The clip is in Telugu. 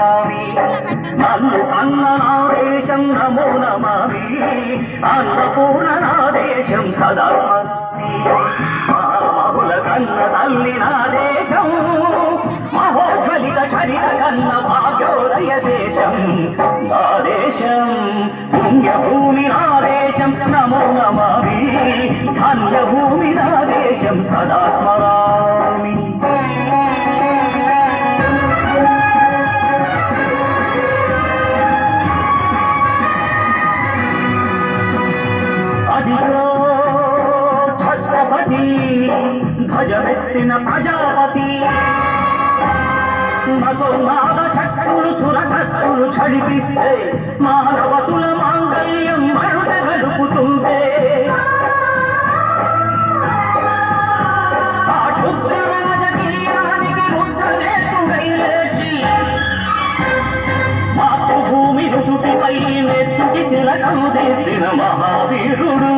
స్మరామి నన్ను కన్న నా దేశం నమో నమామి అన్నపూర్ణ నా దేశం సదా స్మరామి మహుల కన్న తల్లి నా దేశం మహోజ్వలిత చరిత కన్న భాగ్యోదయ దేశం నా దేశం పుణ్యభూమి నా దేశం నమో నమామి ధన్యభూమి నా దేశం సదా స్మరామి అదిగో ఛత్రపతి ధ్వజమెత్తిన ప్రజాపతి మగోనాద శక్తులు సురశక్తులు చడిపిస్తే మానవతుల మాంగళ్యం మరుట గడుపుతుంటే ఆ క్షుద్ర రాజకీయానికి ముద్రనేతుడై లేచి మాతృభూమి రుతుటిపై నెత్తుకి తిలకం దిద్దిన మహావీరుడు